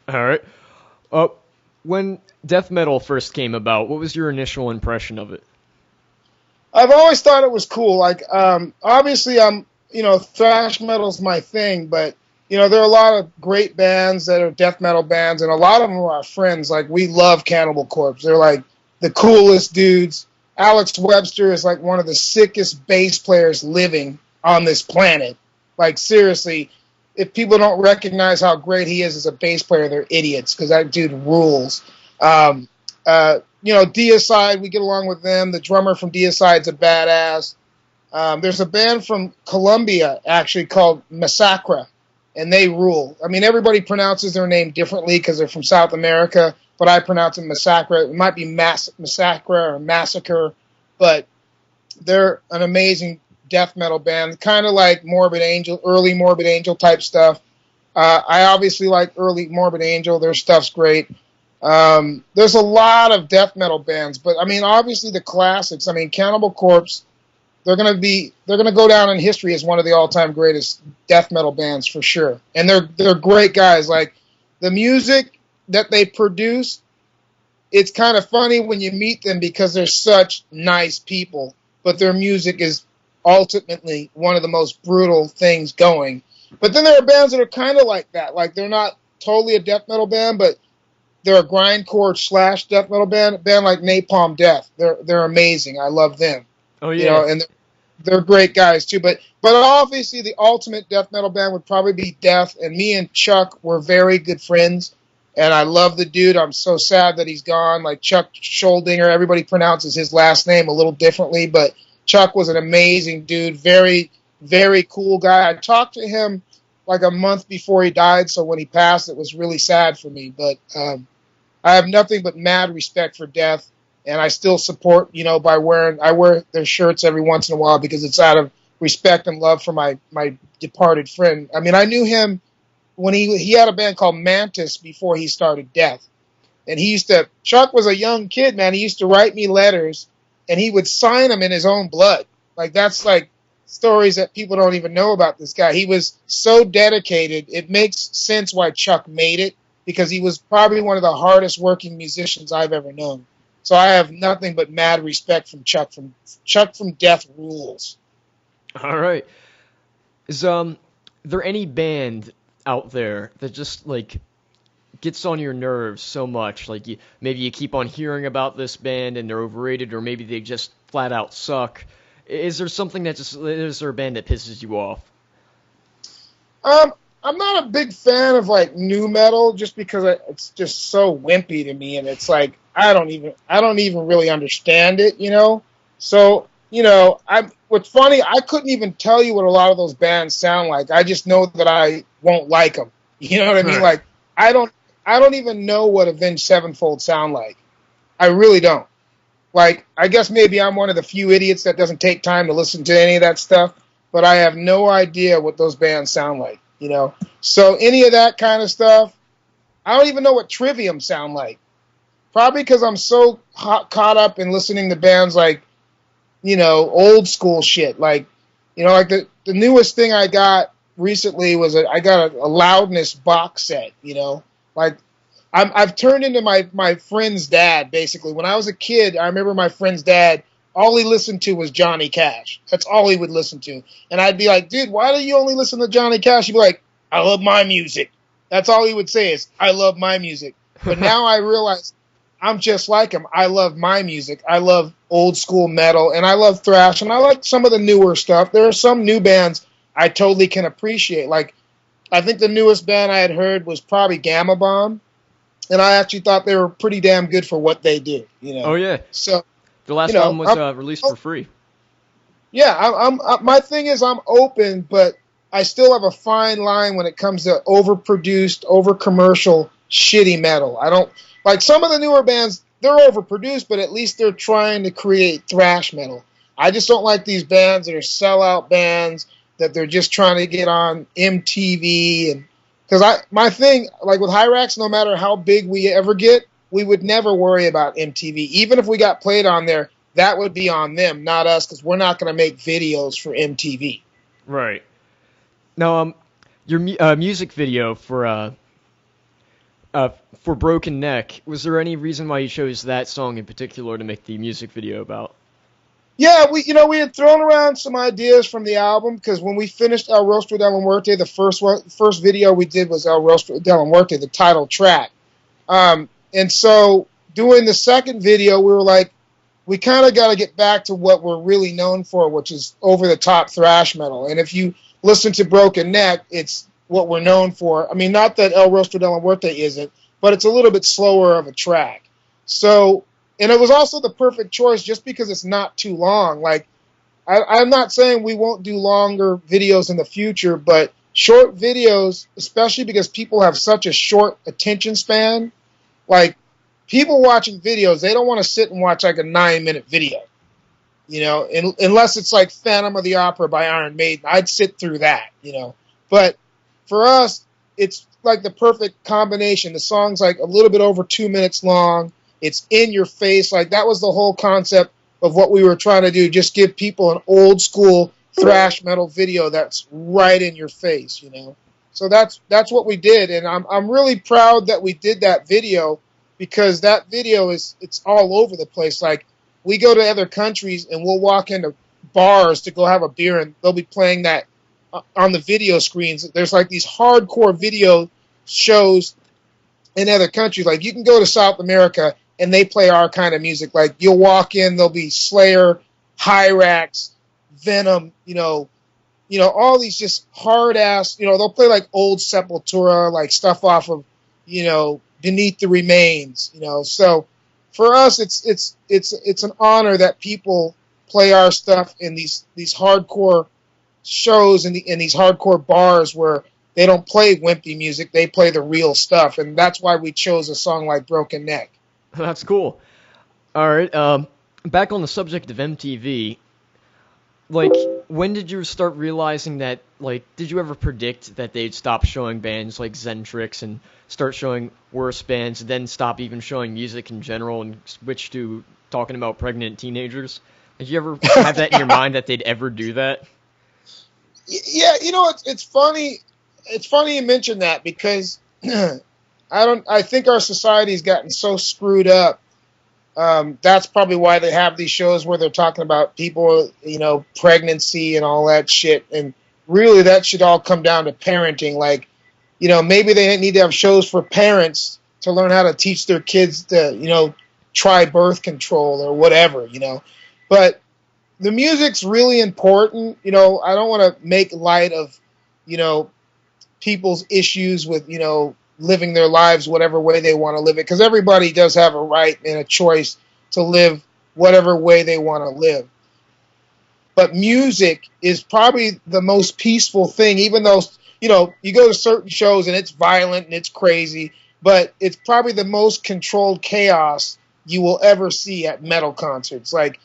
All right. Uh, when death metal first came about, what was your initial impression of it? I've always thought it was cool. Like, obviously, thrash metal's my thing, but there are a lot of great bands that are death metal bands, and a lot of them are our friends. Like, we love Cannibal Corpse. They're like the coolest dudes. Alex Webster is like one of the sickest bass players living on this planet. Like, seriously, if people don't recognize how great he is as a bass player, they're idiots because that dude rules. Um, Deicide, we get along with them. The drummer from Deicide's a badass. There's a band from Colombia actually called Massacre, and they rule. I mean, everybody pronounces their name differently because they're from South America, but I pronounce it Massacre. It might be Massacre or Massacre, but they're an amazing death metal band, kind of like Morbid Angel, early Morbid Angel type stuff. I obviously like early Morbid Angel. Their stuff's great. There's a lot of death metal bands, but I mean, obviously the classics. I mean, Cannibal Corpse, they're gonna go down in history as one of the all-time greatest death metal bands for sure. And they're great guys. Like the music that they produce, it's kind of funny when you meet them because they're such nice people, but their music is ultimately one of the most brutal things going. But then there are bands that are kind of like that. Like they're not totally a death metal band, but they're a grindcore / death metal band. A band like Napalm Death. They're amazing. I love them. Oh yeah. And they're great guys too. But obviously the ultimate death metal band would probably be Death. And me and Chuck were very good friends. And I love the dude. I'm so sad that he's gone. Like Chuck Scholdinger, everybody pronounces his last name a little differently, but Chuck was an amazing dude. Very, very cool guy. I talked to him like a month before he died, so when he passed, it was really sad for me. But I have nothing but mad respect for Death, and I still support, by I wear their shirts every once in a while because it's out of respect and love for my departed friend. I mean, I knew him when he had a band called Mantis before he started Death. And Chuck was a young kid, man. He used to write me letters, and he would sign them in his own blood. Like, that's like stories that people don't even know about this guy. He was so dedicated. It makes sense why Chuck made it, because he was probably one of the hardest working musicians I've ever known. So I have nothing but mad respect from Chuck. Chuck from Death rules. All right. Is there any band out there that just like gets on your nerves so much? Like maybe you keep on hearing about this band and they're overrated, or maybe they just flat out suck. Is there is there a band that pisses you off? I'm not a big fan of like new metal just because it's just so wimpy to me, and it's like I don't even really understand it, So what's funny, I couldn't even tell you what a lot of those bands sound like. I just know that I won't like them. You know what I mean? Right. Like I don't even know what Avenged Sevenfold sound like. I really don't. Like, I guess maybe I'm one of the few idiots that doesn't take time to listen to any of that stuff, but I have no idea what those bands sound like, So any of that kind of stuff, I don't even know what Trivium sound like. Probably because I'm so caught up in listening to bands like, old school shit. Like, like the newest thing I got recently was I got a Loudness box set, Like, I've turned into my friend's dad, basically. When I was a kid, I remember my friend's dad, all he listened to was Johnny Cash. That's all he would listen to. And I'd be like, dude, why do you only listen to Johnny Cash? He'd be like, I love my music. That's all he would say is, I love my music. But now I realize I'm just like him. I love my music. I love old school metal, and I love thrash, and I like some of the newer stuff. There are some new bands I totally can appreciate. Like, I think the newest band I had heard was probably Gamma Bomb. And I actually thought they were pretty damn good for what they do, Oh yeah. So the last album was released for free. Yeah, my thing is I'm open, but I still have a fine line when it comes to overproduced, over-commercial, shitty metal. I don't like some of the newer bands. They're overproduced, but at least they're trying to create thrash metal. I just don't like these bands that are sellout bands that they're just trying to get on MTV and. Because my thing, like with Hirax, no matter how big we ever get, we would never worry about MTV. Even if we got played on there, that would be on them, not us, because we're not going to make videos for MTV. Right. Now, your music video for For Broken Neck, was there any reason why you chose that song in particular to make the music video about? Yeah, we had thrown around some ideas from the album because when we finished El Rostro de la Muerte, the first video we did was El Rostro de la Muerte, the title track. And so doing the second video, we were like, we kind of got to get back to what we're really known for, which is over-the-top thrash metal. And if you listen to Broken Neck, it's what we're known for. I mean, not that El Rostro de la Muerte isn't, but it's a little bit slower of a track. So, and it was also the perfect choice just because it's not too long. Like, I'm not saying we won't do longer videos in the future, but short videos, especially because people have such a short attention span, like, people watching videos, they don't want to sit and watch like a 9-minute video, unless it's like Phantom of the Opera by Iron Maiden. I'd sit through that, But for us, it's like the perfect combination. The song's like a little bit over 2 minutes long. It's in your face. Like that was the whole concept of what we were trying to do. Just give people an old school thrash metal video that's right in your face, So that's what we did. And I'm really proud that we did that video, because that video it's all over the place. Like, we go to other countries and we'll walk into bars to go have a beer and they'll be playing that on the video screens. There's like these hardcore video shows in other countries. Like, you can go to South America and they play our kind of music. Like, you'll walk in, there'll be Slayer, Hirax, Venom, all these just hard ass, they'll play like old Sepultura, like stuff off of, Beneath the Remains, So for us, it's an honor that people play our stuff in these hardcore shows and in these hardcore bars where they don't play wimpy music, they play the real stuff, and that's why we chose a song like Broken Neck. That's cool. All right, back on the subject of MTV, like, when did you start realizing that, like, did you ever predict that they'd stop showing bands like Zentrix and start showing worse bands, then stop even showing music in general and switch to talking about pregnant teenagers? Did you ever have that in your mind that they'd ever do that? Yeah, it's funny. It's funny you mention that, because I think our society's gotten so screwed up. That's probably why they have these shows where they're talking about people, pregnancy and all that shit. And really, that should all come down to parenting. Like, maybe they need to have shows for parents to learn how to teach their kids to, try birth control or whatever, But the music's really important. I don't want to make light of, people's issues with, living their lives whatever way they want to live it, because everybody does have a right and a choice to live whatever way they want to live. But music is probably the most peaceful thing, even though, you go to certain shows and it's violent and it's crazy, but it's probably the most controlled chaos you will ever see at metal concerts. Like,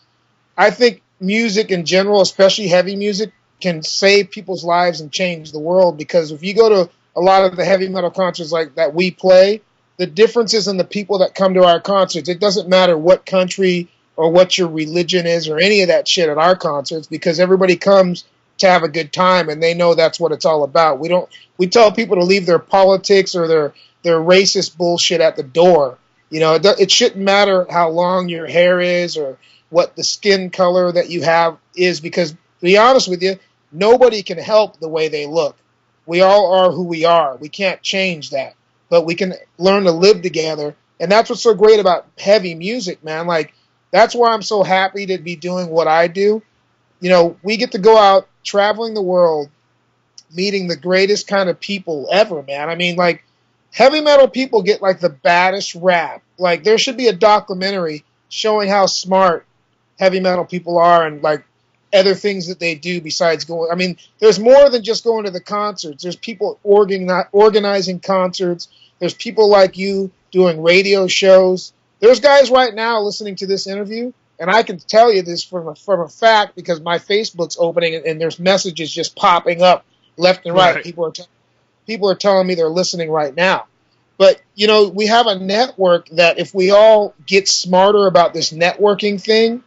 I think music in general, especially heavy music, can save people's lives and change the world, because if you go to a lot of the heavy metal concerts like that we play, the differences in the people that come to our concerts, it doesn't matter what country or what your religion is or any of that shit at our concerts, because everybody comes to have a good time and they know that's what it's all about. We tell people to leave their politics or their racist bullshit at the door. It shouldn't matter how long your hair is or what the skin color that you have is, because, to be honest with you, nobody can help the way they look. We all are who we are. We can't change that, but we can learn to live together. And that's what's so great about heavy music, man. Like, that's why I'm so happy to be doing what I do. We get to go out traveling the world, meeting the greatest kind of people ever, man. I mean, like, heavy metal people get like the baddest rap. Like, there should be a documentary showing how smart heavy metal people are and like other things that they do besides going. I mean, there's more than just going to the concerts. There's people organizing concerts. There's people like you doing radio shows. There's guys right now listening to this interview, and I can tell you this from a fact, because my Facebook's opening and there's messages just popping up left and right. People are telling me they're listening right now. But, we have a network that if we all get smarter about this networking thing,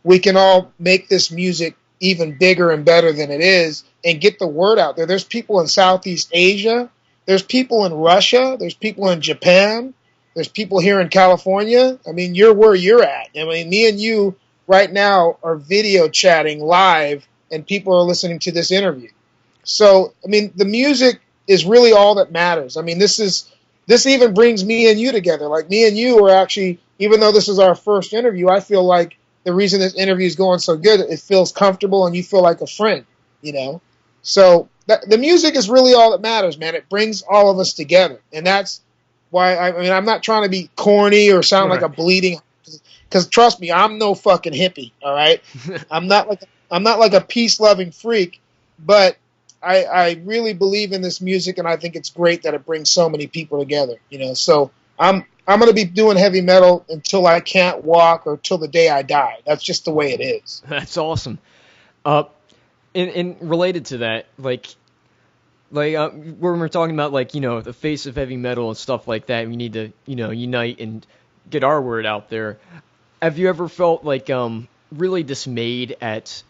we can all make this music even bigger and better than it is and get the word out there. There's people in Southeast Asia there's people in Russia, there's people in Japan, there's people here in California. I mean, you're where you're at. I mean, me and you right now are video chatting live, and people are listening to this interview. So, I mean, the music is really all that matters. I mean, this even brings me and you together. Like, me and you are actually, even though this is our first interview, I feel like the reason this interview is going so good, it feels comfortable and you feel like a friend, you know? So the music is really all that matters, man. It brings all of us together. And that's why, I mean, I'm not trying to be corny or sound like a bleeding, because trust me, I'm no fucking hippie, all right? I'm not like a peace-loving freak, but I really believe in this music, and I think it's great that it brings so many people together, you know? So I'm going to be doing heavy metal until I can't walk or till the day I die. That's just the way it is. That's awesome. And related to that, like when we're talking about, like, you know, the face of heavy metal and stuff like that, we need to, you know, unite and get our word out there. Have you ever felt like really dismayed at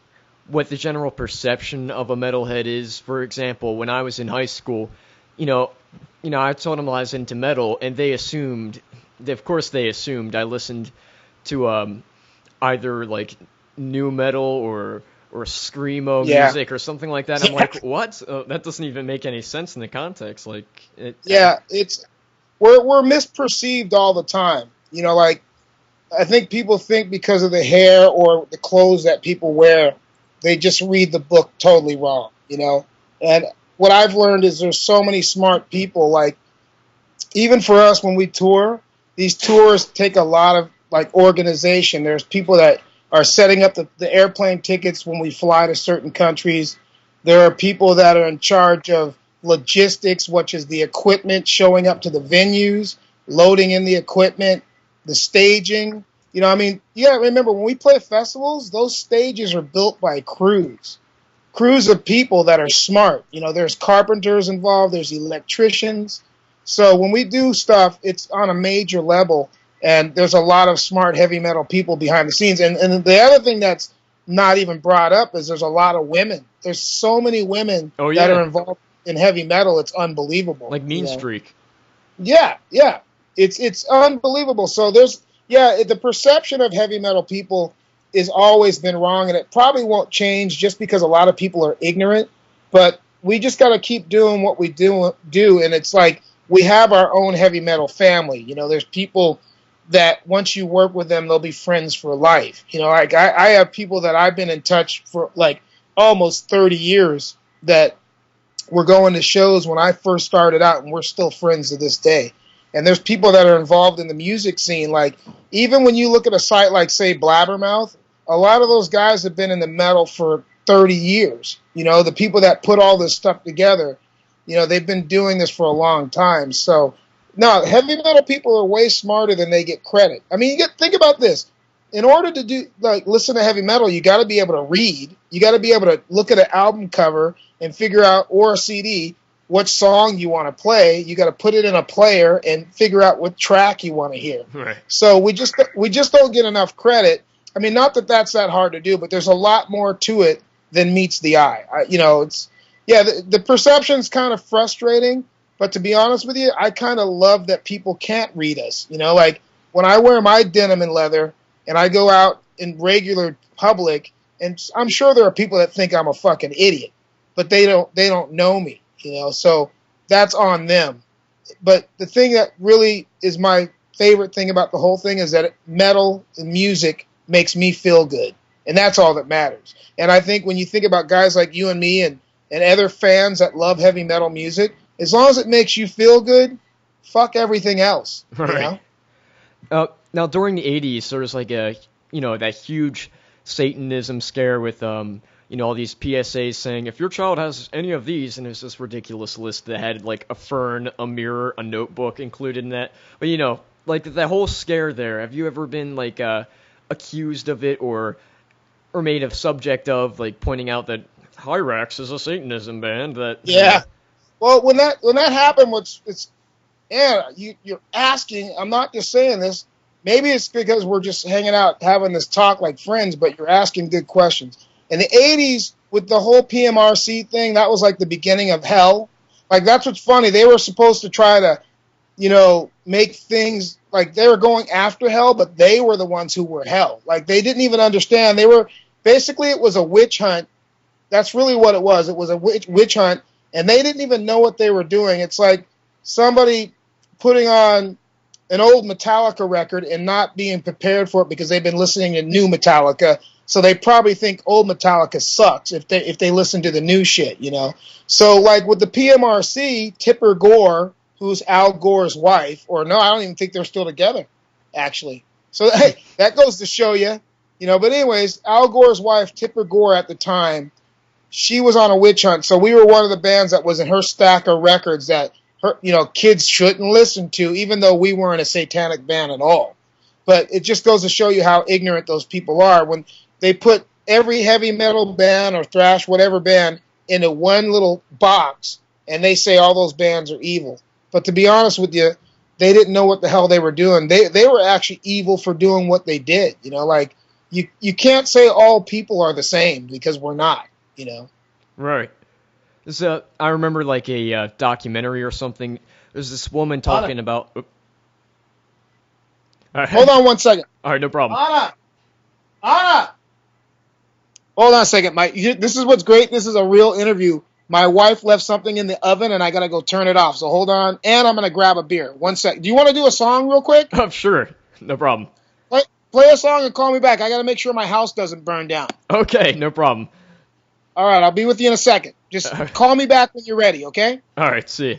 what the general perception of a metalhead is? For example, when I was in high school, you know, I told them I was into metal, and they assumed I listened to either like nu metal or screamo music or something like that. I'm like, what? That doesn't even make any sense in the context. Like, we're misperceived all the time. You know, like, I think people think because of the hair or the clothes that people wear, they just read the book totally wrong, you know? And what I've learned is there's so many smart people. Like, even for us when we tour, these tours take a lot of, like, organization. There's people that are setting up the airplane tickets when we fly to certain countries. There are people that are in charge of logistics, which is the equipment showing up to the venues, loading in the equipment, the staging. You know, I mean, you gotta remember, when we play festivals, those stages are built by crews of people that are smart. You know, there's carpenters involved, there's electricians. So when we do stuff, it's on a major level, and there's a lot of smart heavy metal people behind the scenes. And the other thing that's not even brought up is there's a lot of women. There's so many women that are involved in heavy metal. It's unbelievable. Like Mean Streak. Yeah. It's unbelievable. So the perception of heavy metal people has always been wrong, and it probably won't change just because a lot of people are ignorant. But we just got to keep doing what we do, and it's like we have our own heavy metal family. You know, there's people that once you work with them, they'll be friends for life. You know, like I have people that I've been in touch for like almost 30 years that were going to shows when I first started out, and we're still friends to this day. And there's people that are involved in the music scene. Like, even when you look at a site like, say, Blabbermouth, a lot of those guys have been in the metal for 30 years. You know, the people that put all this stuff together, you know, they've been doing this for a long time. So, no, heavy metal people are way smarter than they get credit. I mean, think about this. In order to listen to heavy metal, you got to be able to read. You got to be able to look at an album cover and figure out, or a CD, what song you want to play. You got to put it in a player and figure out what track you want to hear. Right. So we just don't get enough credit. I mean, not that that's that hard to do, but there's a lot more to it than meets the eye. The perception's kind of frustrating, but to be honest with you, I kind of love that people can't read us. You know, like when I wear my denim and leather and I go out in regular public, and I'm sure there are people that think I'm a fucking idiot, but they don't know me. You know, so that's on them. But the thing that really is my favorite thing about the whole thing is that metal and music makes me feel good. And that's all that matters. And I think when you think about guys like you and me and other fans that love heavy metal music, as long as it makes you feel good, fuck everything else. Right. You know? Now, during the 80s, there was like that huge Satanism scare with all these PSAs saying, if your child has any of these, and there's this ridiculous list that had like a fern, a mirror, a notebook included in that. But, you know, like that whole scare there, have you ever been like accused of it or made a subject of, like, pointing out that Hirax is a Satanism band? That Well, when that happened, you're asking, I'm not just saying this, maybe it's because we're just hanging out having this talk like friends, but you're asking good questions. In the 80s, with the whole PMRC thing, that was like the beginning of hell. Like, that's what's funny. They were supposed to try to, make things like they were going after hell, but they were the ones who were hell. Like, they didn't even understand. Basically, it was a witch hunt. That's really what it was. It was a witch hunt, and they didn't even know what they were doing. It's like somebody putting on an old Metallica record and not being prepared for it because they've been listening to new Metallica. So they probably think old Metallica sucks if they listen to the new shit, So like with the PMRC, Tipper Gore, who's Al Gore's wife, or no, I don't even think they're still together, actually. So hey, that goes to show you, But anyways, Al Gore's wife, Tipper Gore, at the time, she was on a witch hunt. So we were one of the bands that was in her stack of records that kids shouldn't listen to, even though we weren't a satanic band at all. But it just goes to show you how ignorant those people are when they put every heavy metal band or thrash, whatever band, into one little box, and they say all those bands are evil. But to be honest with you, they didn't know what the hell they were doing. They were actually evil for doing what they did. Like you can't say all people are the same because we're not. Right. So I remember like a documentary or something. There's this woman talking about. Right. Hold on 1 second. All right, no problem. Anna. Hold on a second, Mike. This is what's great. This is a real interview. My wife left something in the oven, and I gotta go turn it off. So hold on, and I'm gonna grab a beer. 1 second. Do you want to do a song real quick? Oh, sure, no problem. Play a song and call me back. I gotta make sure my house doesn't burn down. Okay, no problem. All right, I'll be with you in a second. Just call me back when you're ready, okay? All right, see you.